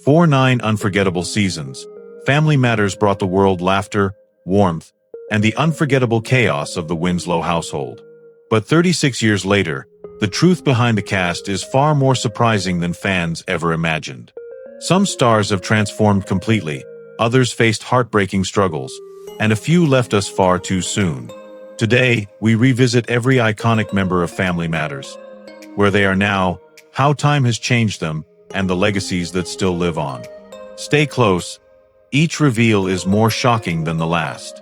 For 9 unforgettable seasons, Family Matters brought the world laughter, warmth, and the unforgettable chaos of the Winslow household. But 36 years later, the truth behind the cast is far more surprising than fans ever imagined. Some stars have transformed completely, others faced heartbreaking struggles, and a few left us far too soon. Today, we revisit every iconic member of Family Matters. Where they are now, how time has changed them, and the legacies that still live on. Stay close. Each reveal is more shocking than the last.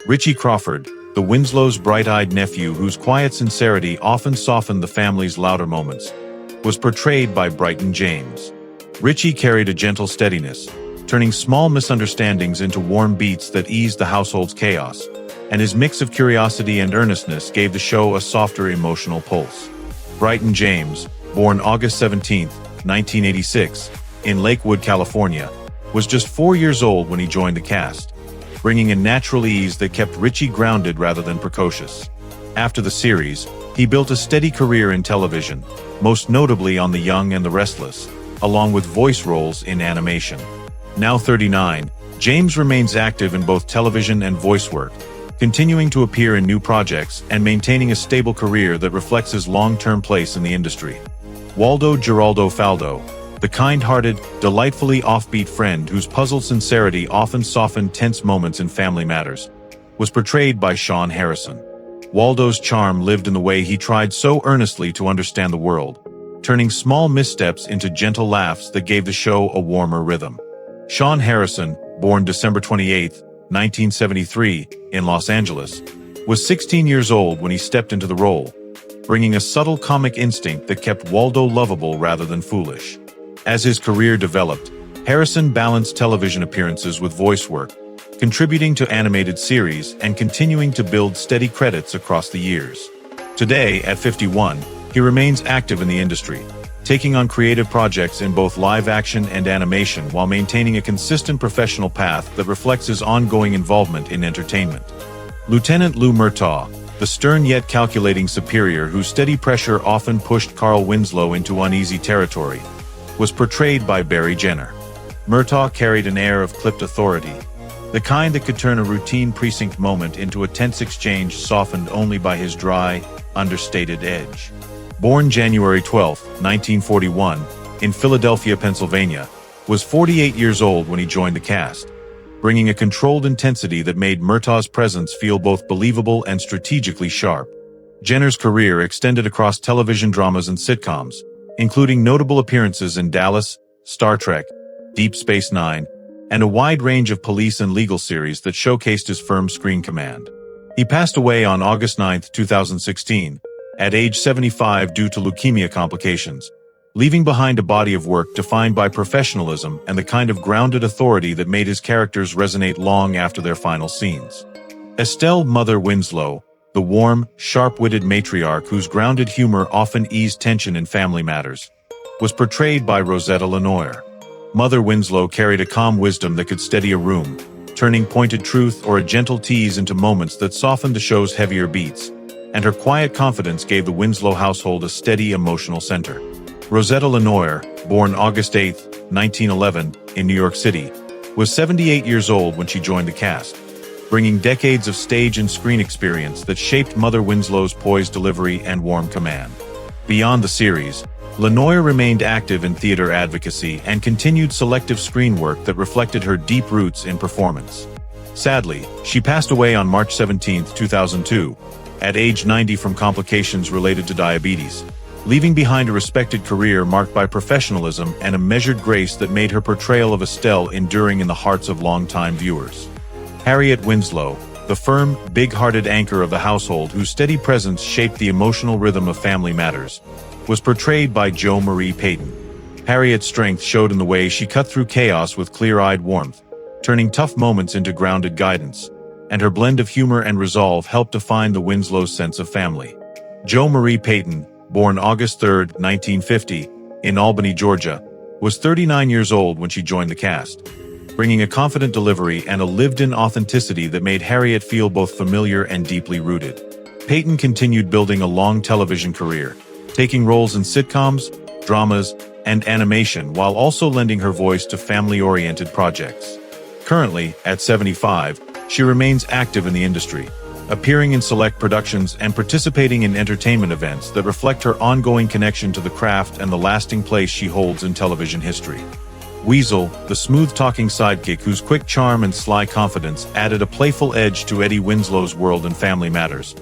Richie Crawford, the Winslows' bright-eyed nephew whose quiet sincerity often softened the family's louder moments, was portrayed by Bryton James. Richie carried a gentle steadiness, turning small misunderstandings into warm beats that eased the household's chaos, and his mix of curiosity and earnestness gave the show a softer emotional pulse. Bryton James, born August 17, 1986, in Lakewood, California, was just 4 years old when he joined the cast, bringing a natural ease that kept Richie grounded rather than precocious. After the series, he built a steady career in television, most notably on The Young and the Restless, along with voice roles in animation. Now 39, James remains active in both television and voice work, continuing to appear in new projects and maintaining a stable career that reflects his long-term place in the industry. Waldo Geraldo Faldo, the kind-hearted, delightfully offbeat friend whose puzzled sincerity often softened tense moments in Family Matters, was portrayed by Sean Harrison. Waldo's charm lived in the way he tried so earnestly to understand the world, turning small missteps into gentle laughs that gave the show a warmer rhythm. Sean Harrison, born December 28, 1973, in Los Angeles, was 16 years old when he stepped into the role, bringing a subtle comic instinct that kept Waldo lovable rather than foolish. As his career developed, Harrison balanced television appearances with voice work, contributing to animated series and continuing to build steady credits across the years. Today, at 51, he remains active in the industry, taking on creative projects in both live action and animation while maintaining a consistent professional path that reflects his ongoing involvement in entertainment. Lieutenant Lou Murtaugh, the stern yet calculating superior whose steady pressure often pushed Carl Winslow into uneasy territory, was portrayed by Barry Jenner. Murtaugh carried an air of clipped authority, the kind that could turn a routine precinct moment into a tense exchange softened only by his dry, understated edge. Born January 12, 1941, in Philadelphia, Pennsylvania, was 48 years old when he joined the cast, bringing a controlled intensity that made Murtaugh's presence feel both believable and strategically sharp. Jenner's career extended across television dramas and sitcoms, including notable appearances in Dallas, Star Trek, Deep Space Nine, and a wide range of police and legal series that showcased his firm screen command. He passed away on August 9, 2016, at age 75 due to leukemia complications, leaving behind a body of work defined by professionalism and the kind of grounded authority that made his characters resonate long after their final scenes. Estelle Mother Winslow, the warm, sharp-witted matriarch whose grounded humor often eased tension in Family Matters, was portrayed by Rosetta Lenoir. Mother Winslow carried a calm wisdom that could steady a room, turning pointed truth or a gentle tease into moments that softened the show's heavier beats, and her quiet confidence gave the Winslow household a steady emotional center. Rosetta Lenoir, born August 8, 1911, in New York City, was 78 years old when she joined the cast, bringing decades of stage and screen experience that shaped Mother Winslow's poised delivery and warm command. Beyond the series, Lenoir remained active in theater advocacy and continued selective screen work that reflected her deep roots in performance. Sadly, she passed away on March 17, 2002, at age 90 from complications related to diabetes, leaving behind a respected career marked by professionalism and a measured grace that made her portrayal of Estelle enduring in the hearts of longtime viewers. Harriette Winslow, the firm, big-hearted anchor of the household whose steady presence shaped the emotional rhythm of Family Matters, was portrayed by Jo Marie Payton. Harriette's strength showed in the way she cut through chaos with clear-eyed warmth, turning tough moments into grounded guidance, and her blend of humor and resolve helped define the Winslows' sense of family. Jo Marie Payton, born August 3, 1950, in Albany, Georgia, was 39 years old when she joined the cast, bringing a confident delivery and a lived-in authenticity that made Harriette feel both familiar and deeply rooted. Payton continued building a long television career, taking roles in sitcoms, dramas, and animation while also lending her voice to family-oriented projects. Currently, at 75, she remains active in the industry, appearing in select productions and participating in entertainment events that reflect her ongoing connection to the craft and the lasting place she holds in television history. Weasel, the smooth-talking sidekick whose quick charm and sly confidence added a playful edge to Eddie Winslow's world in Family Matters,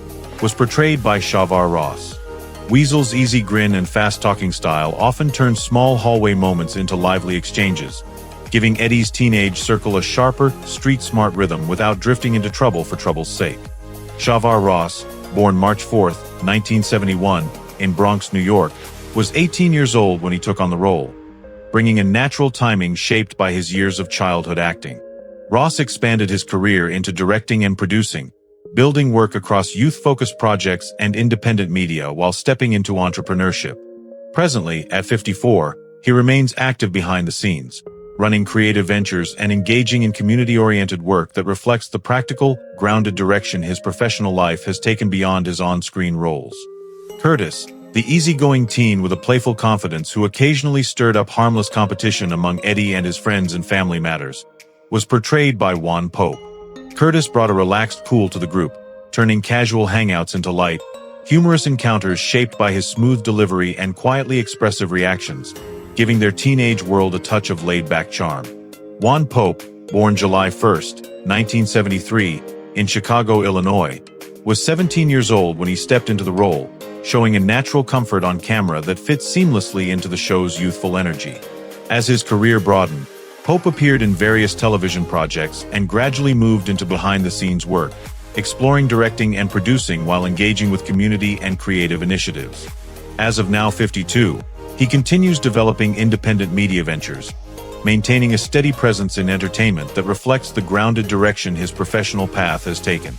was portrayed by Shavar Ross. Weasel's easy grin and fast-talking style often turned small hallway moments into lively exchanges, giving Eddie's teenage circle a sharper, street-smart rhythm without drifting into trouble for trouble's sake. Shavar Ross, born March 4, 1971, in Bronx, New York, was 18 years old when he took on the role, bringing a natural timing shaped by his years of childhood acting. Ross expanded his career into directing and producing, building work across youth-focused projects and independent media while stepping into entrepreneurship. Presently, at 54, he remains active behind the scenes, running creative ventures and engaging in community-oriented work that reflects the practical, grounded direction his professional life has taken beyond his on-screen roles. Curtis, the easygoing teen with a playful confidence who occasionally stirred up harmless competition among Eddie and his friends in Family Matters, was portrayed by Juan Pope. Curtis brought a relaxed cool to the group, turning casual hangouts into light, humorous encounters shaped by his smooth delivery and quietly expressive reactions, giving their teenage world a touch of laid-back charm. Juan Pope, born July 1, 1973, in Chicago, Illinois, was 17 years old when he stepped into the role, showing a natural comfort on camera that fits seamlessly into the show's youthful energy. As his career broadened, Pope appeared in various television projects and gradually moved into behind-the-scenes work, exploring directing and producing while engaging with community and creative initiatives. As of now 52, he continues developing independent media ventures, maintaining a steady presence in entertainment that reflects the grounded direction his professional path has taken.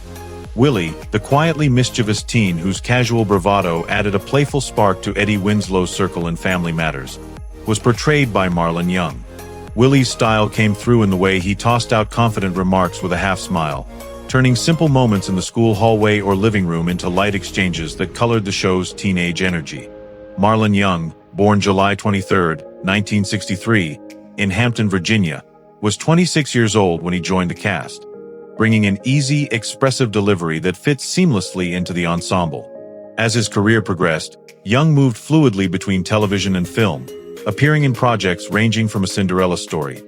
Willie, the quietly mischievous teen whose casual bravado added a playful spark to Eddie Winslow's circle in Family Matters, was portrayed by Marlon Young. Willie's style came through in the way he tossed out confident remarks with a half-smile, turning simple moments in the school hallway or living room into light exchanges that colored the show's teenage energy. Marlon Young, born July 23, 1963, in Hampton, Virginia, was 26 years old when he joined the cast, bringing an easy, expressive delivery that fits seamlessly into the ensemble. As his career progressed, Young moved fluidly between television and film, appearing in projects ranging from A Cinderella Story,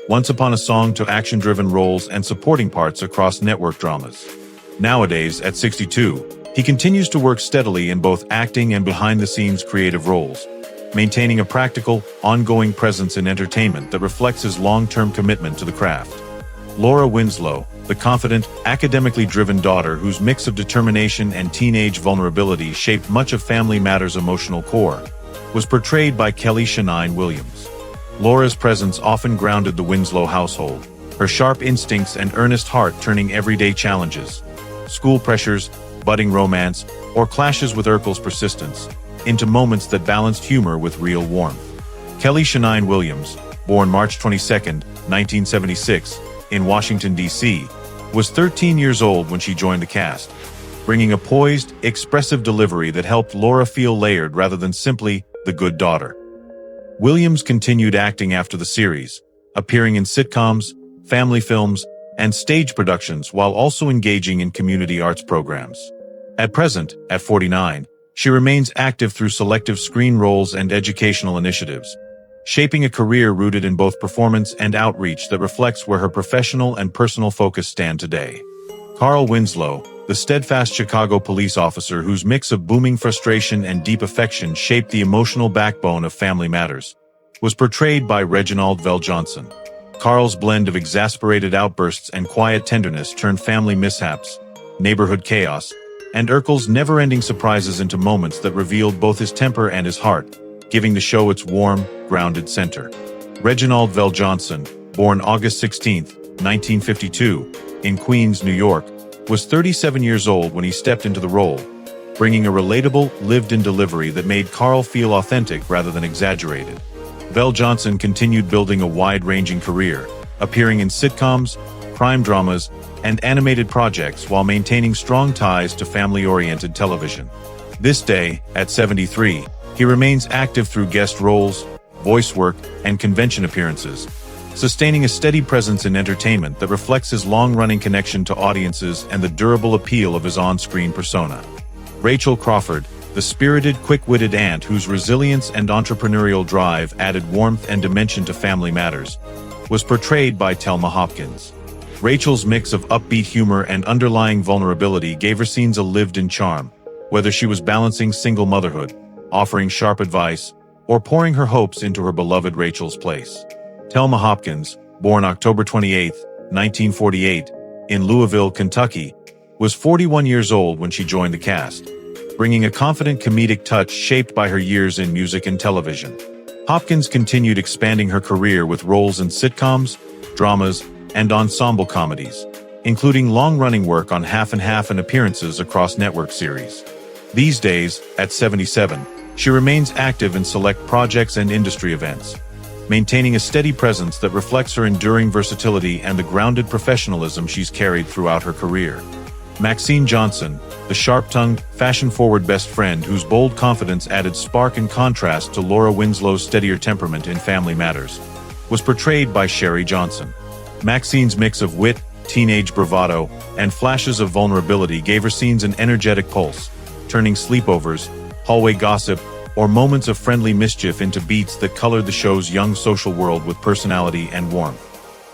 Once Upon a Song to action-driven roles and supporting parts across network dramas. Nowadays, at 62, he continues to work steadily in both acting and behind-the-scenes creative roles, maintaining a practical, ongoing presence in entertainment that reflects his long-term commitment to the craft. Laura Winslow, the confident, academically driven daughter whose mix of determination and teenage vulnerability shaped much of Family Matters' emotional core, was portrayed by Kelly Shania Williams. Laura's presence often grounded the Winslow household, her sharp instincts and earnest heart turning everyday challenges, school pressures, budding romance, or clashes with Urkel's persistence, into moments that balanced humor with real warmth. Kelly Shania Williams, born March 22, 1976, in Washington, D.C., was 13 years old when she joined the cast, bringing a poised, expressive delivery that helped Laura feel layered rather than simply the good daughter. Williams continued acting after the series, appearing in sitcoms, family films, and stage productions while also engaging in community arts programs. At present, at 49, she remains active through selective screen roles and educational initiatives, shaping a career rooted in both performance and outreach that reflects where her professional and personal focus stand today. Carl Winslow, the steadfast Chicago police officer whose mix of booming frustration and deep affection shaped the emotional backbone of Family Matters, was portrayed by Reginald VelJohnson. Carl's blend of exasperated outbursts and quiet tenderness turned family mishaps, neighborhood chaos, and Urkel's never-ending surprises into moments that revealed both his temper and his heart, giving the show its warm, grounded center. Reginald VelJohnson, born August 16, 1952, in Queens, New York, was 37 years old when he stepped into the role, bringing a relatable, lived-in delivery that made Carl feel authentic rather than exaggerated. VelJohnson continued building a wide-ranging career, appearing in sitcoms, crime dramas, and animated projects while maintaining strong ties to family-oriented television. This day, at 73, he remains active through guest roles, voice work, and convention appearances, sustaining a steady presence in entertainment that reflects his long-running connection to audiences and the durable appeal of his on-screen persona. Rachel Crawford, the spirited, quick-witted aunt whose resilience and entrepreneurial drive added warmth and dimension to Family Matters, was portrayed by Thelma Hopkins. Rachel's mix of upbeat humor and underlying vulnerability gave her scenes a lived-in charm, whether she was balancing single motherhood, offering sharp advice, or pouring her hopes into her beloved Rachel's place. Thelma Hopkins, born October 28, 1948, in Louisville, Kentucky, was 41 years old when she joined the cast, bringing a confident comedic touch shaped by her years in music and television. Hopkins continued expanding her career with roles in sitcoms, dramas, and ensemble comedies, including long-running work on Half and Half and appearances across network series. These days, at 77, she remains active in select projects and industry events, maintaining a steady presence that reflects her enduring versatility and the grounded professionalism she's carried throughout her career. Maxine Johnson, the sharp-tongued, fashion-forward best friend whose bold confidence added spark and contrast to Laura Winslow's steadier temperament in Family Matters, was portrayed by Sherry Johnson. Maxine's mix of wit, teenage bravado, and flashes of vulnerability gave her scenes an energetic pulse, turning sleepovers, hallway gossip, or moments of friendly mischief into beats that colored the show's young social world with personality and warmth.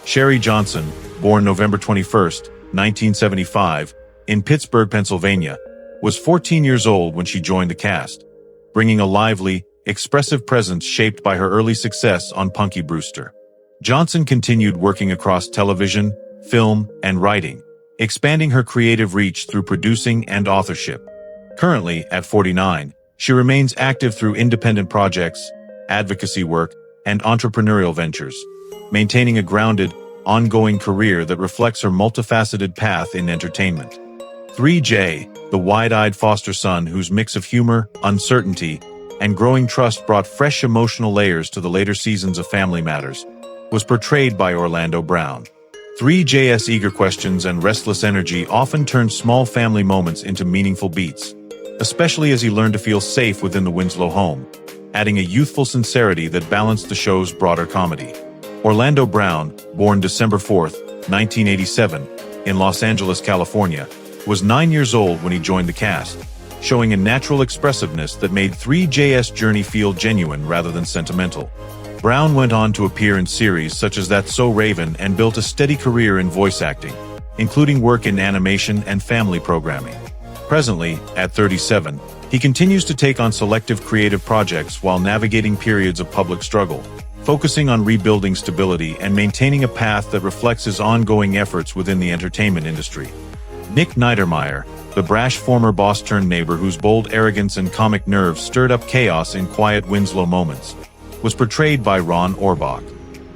Sherry Johnson, born November 21, 1975, in Pittsburgh, Pennsylvania, was 14 years old when she joined the cast, bringing a lively, expressive presence shaped by her early success on Punky Brewster. Johnson continued working across television, film, and writing, expanding her creative reach through producing and authorship. Currently, at 49, she remains active through independent projects, advocacy work, and entrepreneurial ventures, maintaining a grounded, ongoing career that reflects her multifaceted path in entertainment. 3J, the wide-eyed foster son whose mix of humor, uncertainty, and growing trust brought fresh emotional layers to the later seasons of Family Matters, was portrayed by Orlando Brown. 3J's eager questions and restless energy often turned small family moments into meaningful beats, especially as he learned to feel safe within the Winslow home, adding a youthful sincerity that balanced the show's broader comedy. Orlando Brown, born December 4, 1987, in Los Angeles, California, was 9 years old when he joined the cast, showing a natural expressiveness that made 3J's journey feel genuine rather than sentimental. Brown went on to appear in series such as That's So Raven and built a steady career in voice acting, including work in animation and family programming. Presently, at 37, he continues to take on selective creative projects while navigating periods of public struggle, focusing on rebuilding stability and maintaining a path that reflects his ongoing efforts within the entertainment industry. Nick Neidermeyer, the brash former boss-turned-neighbor whose bold arrogance and comic nerve stirred up chaos in quiet Winslow moments, was portrayed by Ron Orbach.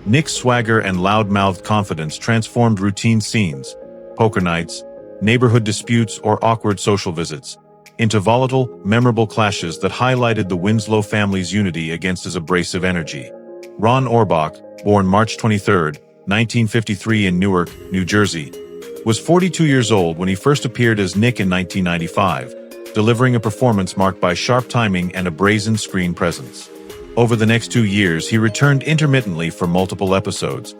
Nick's swagger and loud-mouthed confidence transformed routine scenes, poker nights, neighborhood disputes, or awkward social visits, into volatile, memorable clashes that highlighted the Winslow family's unity against his abrasive energy. Ron Orbach, born March 23, 1953 in Newark, New Jersey, was 42 years old when he first appeared as Nick in 1995, delivering a performance marked by sharp timing and a brazen screen presence. Over the next 2 years, he returned intermittently for multiple episodes,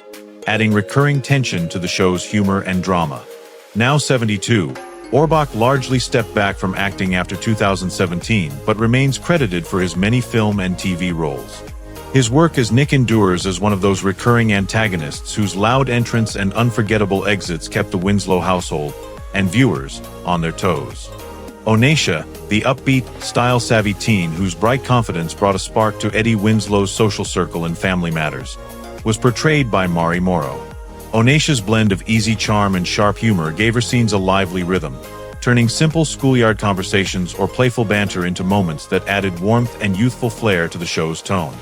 adding recurring tension to the show's humor and drama. Now 72, Orbach largely stepped back from acting after 2017 but remains credited for his many film and TV roles. His work as Nick endures as one of those recurring antagonists whose loud entrance and unforgettable exits kept the Winslow household and viewers on their toes. Onia, the upbeat, style-savvy teen whose bright confidence brought a spark to Eddie Winslow's social circle in Family Matters, was portrayed by Myra Monkhouse. Onia's blend of easy charm and sharp humor gave her scenes a lively rhythm, turning simple schoolyard conversations or playful banter into moments that added warmth and youthful flair to the show's tone.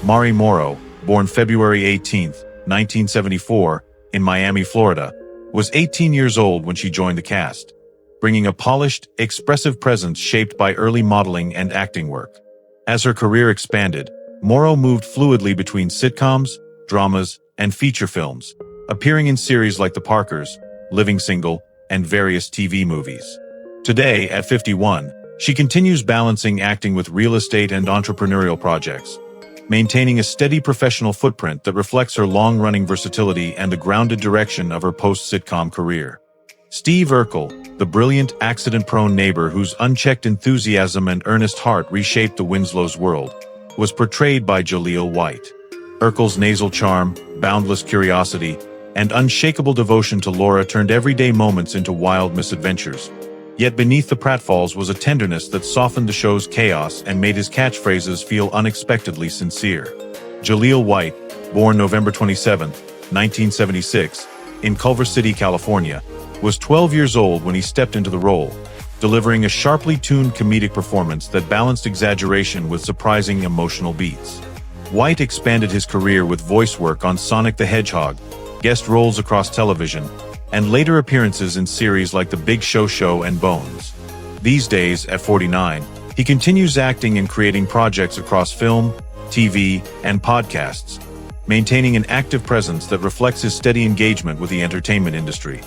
Myra Monkhouse, born February 18, 1974, in Miami, Florida, was 18 years old when she joined the cast, bringing a polished, expressive presence shaped by early modeling and acting work. As her career expanded, Monkhouse moved fluidly between sitcoms, dramas, and feature films, appearing in series like The Parkers, Living Single, and various TV movies. Today, at 51, she continues balancing acting with real estate and entrepreneurial projects, maintaining a steady professional footprint that reflects her long-running versatility and the grounded direction of her post-sitcom career. Steve Urkel, the brilliant, accident-prone neighbor whose unchecked enthusiasm and earnest heart reshaped the Winslows' world, was portrayed by Jaleel White. Urkel's nasal charm, boundless curiosity, and unshakable devotion to Laura turned everyday moments into wild misadventures. Yet beneath the pratfalls was a tenderness that softened the show's chaos and made his catchphrases feel unexpectedly sincere. Jaleel White, born November 27, 1976, in Culver City, California, was 12 years old when he stepped into the role, delivering a sharply tuned comedic performance that balanced exaggeration with surprising emotional beats. White expanded his career with voice work on Sonic the Hedgehog, guest roles across television, and later appearances in series like The Big Show and Bones. These days, at 49, he continues acting and creating projects across film, TV, and podcasts, maintaining an active presence that reflects his steady engagement with the entertainment industry.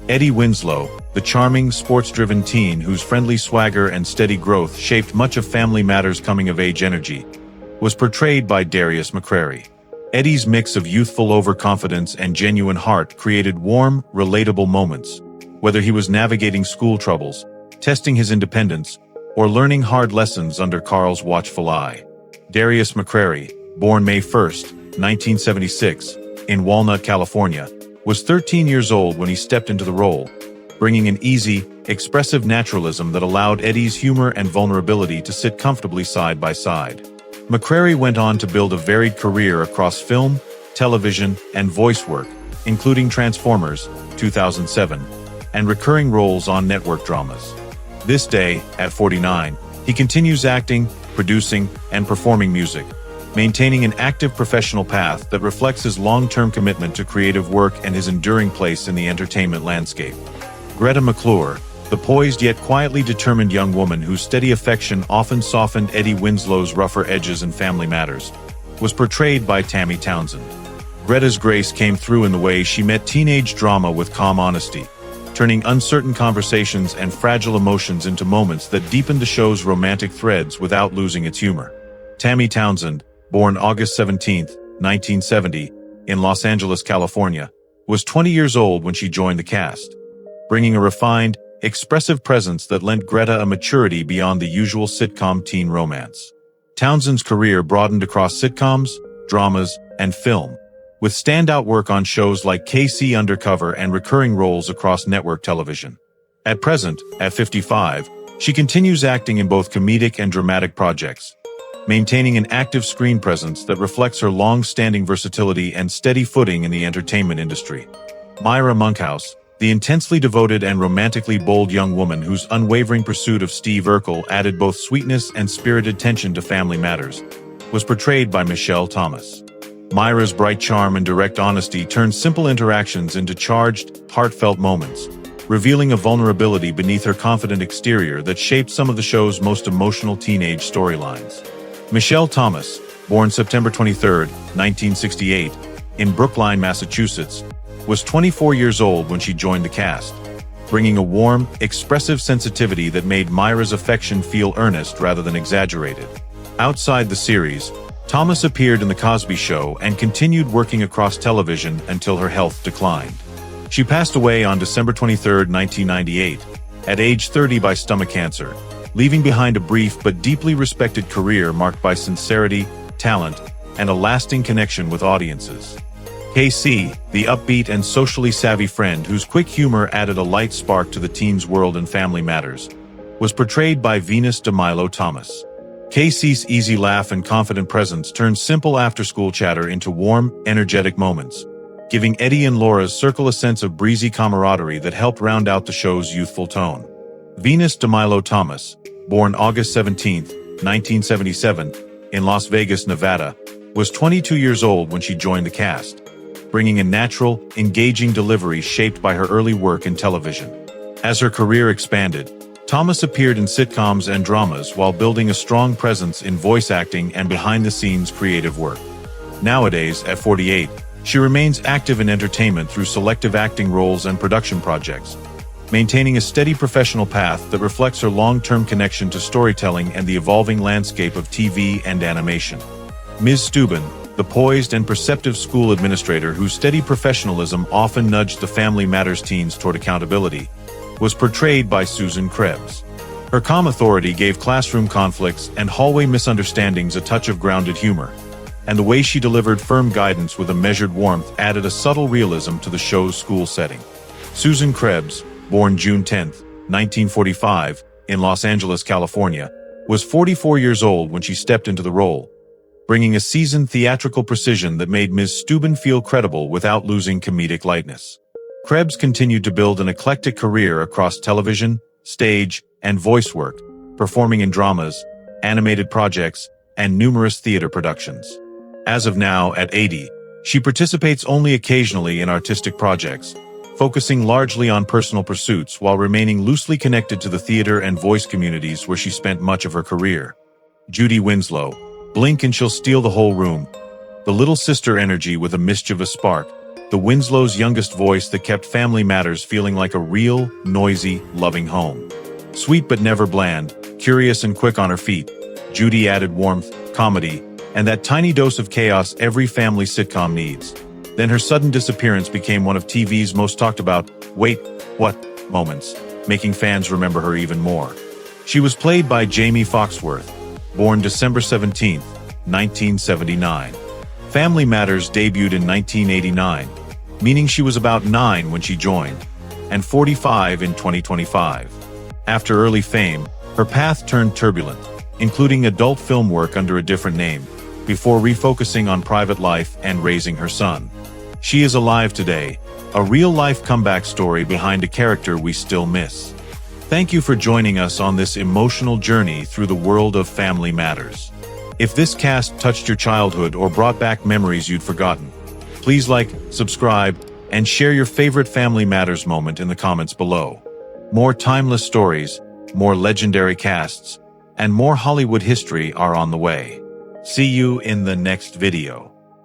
Eddie Winslow, the charming, sports-driven teen whose friendly swagger and steady growth shaped much of Family Matters' coming-of-age energy, was portrayed by Darius McCrary. Eddie's mix of youthful overconfidence and genuine heart created warm, relatable moments, whether he was navigating school troubles, testing his independence, or learning hard lessons under Carl's watchful eye. Darius McCrary, born May 1, 1976, in Walnut, California, was 13 years old when he stepped into the role, bringing an easy, expressive naturalism that allowed Eddie's humor and vulnerability to sit comfortably side by side. McCrary went on to build a varied career across film, television, and voice work, including Transformers, 2007, and recurring roles on network dramas. This day, at 49, he continues acting, producing, and performing music, maintaining an active professional path that reflects his long-term commitment to creative work and his enduring place in the entertainment landscape. Greta McClure, the poised yet quietly determined young woman whose steady affection often softened Eddie Winslow's rougher edges in Family Matters, was portrayed by Tammy Townsend. Greta's grace came through in the way she met teenage drama with calm honesty, turning uncertain conversations and fragile emotions into moments that deepened the show's romantic threads without losing its humor. Tammy Townsend, born August 17, 1970, in Los Angeles, California, was 20 years old when she joined the cast, bringing a refined, expressive presence that lent Greta a maturity beyond the usual sitcom teen romance. Townsend's career broadened across sitcoms, dramas, and film, with standout work on shows like KC Undercover and recurring roles across network television. At present, at 55, she continues acting in both comedic and dramatic projects, maintaining an active screen presence that reflects her long-standing versatility and steady footing in the entertainment industry. Myra Monkhouse, the intensely devoted and romantically bold young woman whose unwavering pursuit of Steve Urkel added both sweetness and spirited tension to Family Matters, was portrayed by Michelle Thomas. Myra's bright charm and direct honesty turned simple interactions into charged, heartfelt moments, revealing a vulnerability beneath her confident exterior that shaped some of the show's most emotional teenage storylines. Michelle Thomas, born September 23, 1968, in Brookline, Massachusetts, was 24 years old when she joined the cast, bringing a warm, expressive sensitivity that made Myra's affection feel earnest rather than exaggerated. Outside the series, Thomas appeared in The Cosby Show and continued working across television until her health declined. She passed away on December 23, 1998, at age 30 by stomach cancer, leaving behind a brief but deeply respected career marked by sincerity, talent, and a lasting connection with audiences. KC, the upbeat and socially savvy friend whose quick humor added a light spark to the teen's world in Family Matters, was portrayed by Venus DeMilo Thomas. KC's easy laugh and confident presence turned simple after-school chatter into warm, energetic moments, giving Eddie and Laura's circle a sense of breezy camaraderie that helped round out the show's youthful tone. Venus DeMilo Thomas, born August 17, 1977, in Las Vegas, Nevada, was 22 years old when she joined the cast, bringing a natural, engaging delivery shaped by her early work in television. As her career expanded, Thomas appeared in sitcoms and dramas while building a strong presence in voice acting and behind-the-scenes creative work. Nowadays, at 48, she remains active in entertainment through selective acting roles and production projects, maintaining a steady professional path that reflects her long-term connection to storytelling and the evolving landscape of TV and animation. Ms. Steuben, the poised and perceptive school administrator whose steady professionalism often nudged the Family Matters teens toward accountability, was portrayed by Susan Krebs. Her calm authority gave classroom conflicts and hallway misunderstandings a touch of grounded humor, and the way she delivered firm guidance with a measured warmth added a subtle realism to the show's school setting. Susan Krebs, born June 10, 1945, in Los Angeles, California, was 44 years old when she stepped into the role, bringing a seasoned theatrical precision that made Ms. Steuben feel credible without losing comedic lightness. Krebs continued to build an eclectic career across television, stage, and voice work, performing in dramas, animated projects, and numerous theater productions. As of now, at 80, she participates only occasionally in artistic projects, focusing largely on personal pursuits while remaining loosely connected to the theater and voice communities where she spent much of her career. Judy Winslow, blink and she'll steal the whole room. The little sister energy with a mischievous spark, the Winslow's youngest voice that kept Family Matters feeling like a real, noisy, loving home. Sweet but never bland, curious and quick on her feet, Judy added warmth, comedy, and that tiny dose of chaos every family sitcom needs. Then her sudden disappearance became one of TV's most talked about, wait, what, moments, making fans remember her even more. She was played by Jamie Foxworth, born December 17, 1979. Family Matters debuted in 1989, meaning she was about 9 when she joined, and 45 in 2025. After early fame, her path turned turbulent, including adult film work under a different name, before refocusing on private life and raising her son. She is alive today, a real-life comeback story behind a character we still miss. Thank you for joining us on this emotional journey through the world of Family Matters. If this cast touched your childhood or brought back memories you'd forgotten, please like, subscribe, and share your favorite Family Matters moment in the comments below. More timeless stories, more legendary casts, and more Hollywood history are on the way. See you in the next video.